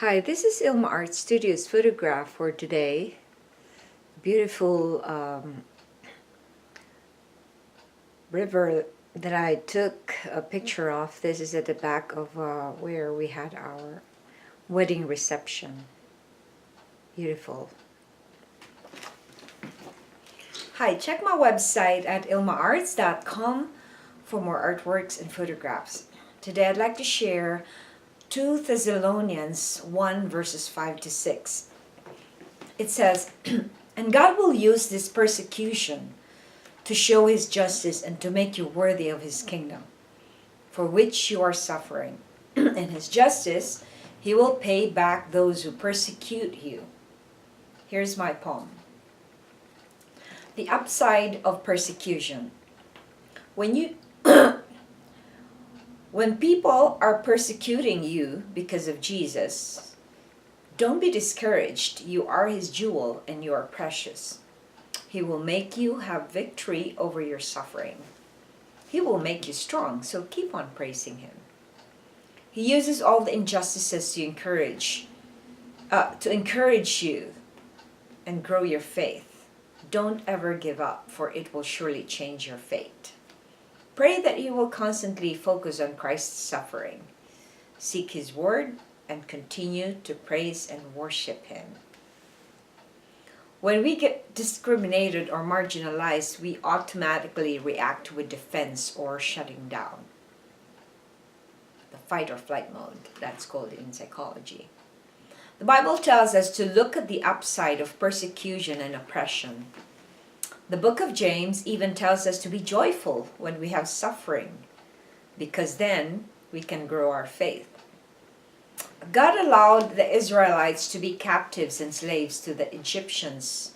Hi, this is Ilma Art Studios photograph for today. Beautiful river that I took a picture of. This is at the back of where we had our wedding reception. Beautiful. Hi, check my website at ilmaarts.com for more artworks and photographs. Today I'd like to share 2 Thessalonians 1 verses 5 to 6. It says, "And God will use this persecution to show His justice and to make you worthy of His kingdom, for which you are suffering. In His justice, He will pay back those who persecute you." Here's my poem. The upside of persecution. When people are persecuting you because of Jesus, don't be discouraged. You are His jewel and you are precious. He will make you have victory over your suffering. He will make you strong, so keep on praising Him. He uses all the injustices to encourage you and grow your faith. Don't ever give up, for it will surely change your fate. Pray that you will constantly focus on Christ's suffering. Seek His word and continue to praise and worship Him. When we get discriminated or marginalized, we automatically react with defense or shutting down. The fight or flight mode, that's called in psychology. The Bible tells us to look at the upside of persecution and oppression. The book of James even tells us to be joyful when we have suffering, because then we can grow our faith. God allowed the Israelites to be captives and slaves to the Egyptians,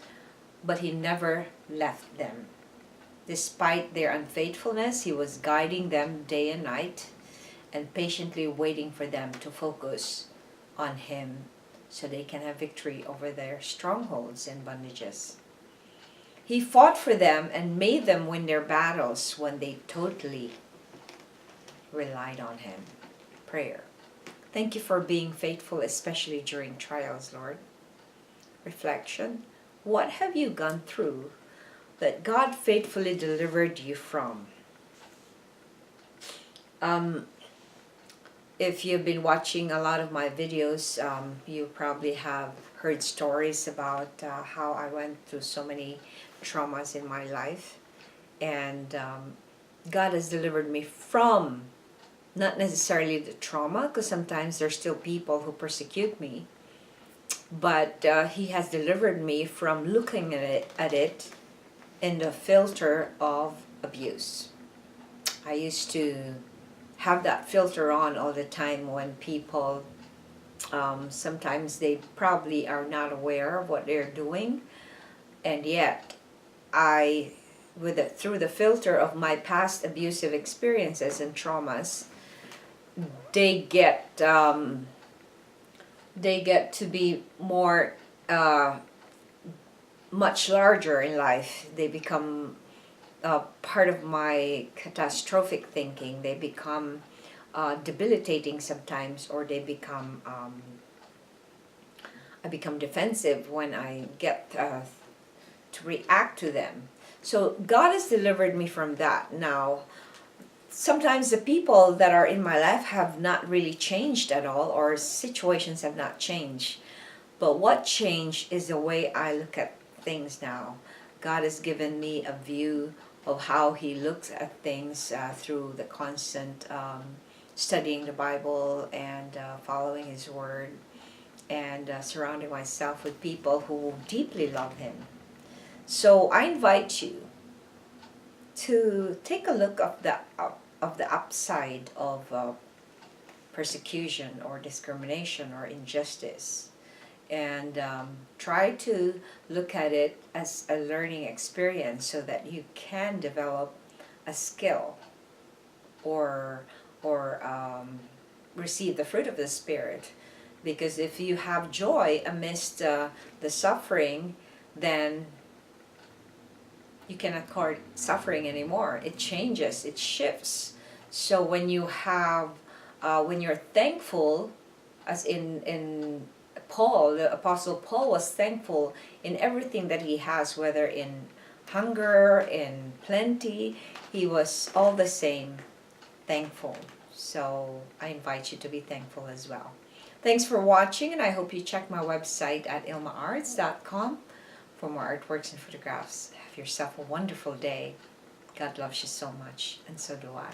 but He never left them. Despite their unfaithfulness, He was guiding them day and night and patiently waiting for them to focus on Him so they can have victory over their strongholds and bondages. He fought for them and made them win their battles when they totally relied on Him. Prayer. Thank You for being faithful, especially during trials, Lord. Reflection. What have you gone through that God faithfully delivered you from? If you've been watching a lot of my videos, you probably have heard stories about how I went through so many traumas in my life. And God has delivered me from, not necessarily the trauma, because sometimes there's still people who persecute me, but He has delivered me from looking at it in the filter of abuse. I used to have that filter on all the time when people, sometimes they probably are not aware of what they're doing, and yet through the filter of my past abusive experiences and traumas, they get to be more, much larger in life. They become part of my catastrophic thinking. They become debilitating sometimes, or they become, I become defensive when I get to react to them. So God has delivered me from that. Now, sometimes the people that are in my life have not really changed at all, or situations have not changed. But what changed is the way I look at things now. God has given me a view of how He looks at things through the constant studying the Bible and following His Word, and surrounding myself with people who deeply love Him. So I invite you to take a look of the upside of persecution or discrimination or injustice, and try to look at it as a learning experience so that you can develop a skill or receive the fruit of the Spirit. Because if you have joy amidst the suffering, then you cannot call it suffering anymore. It changes, it shifts. So when you have, when you're thankful as in Paul, the Apostle Paul was thankful in everything that he has, whether in hunger, in plenty, he was all the same thankful. So I invite you to be thankful as well. Thanks for watching, and I hope you check my website at ilmaarts.com for more artworks and photographs. Have yourself a wonderful day. God loves you so much, and so do I.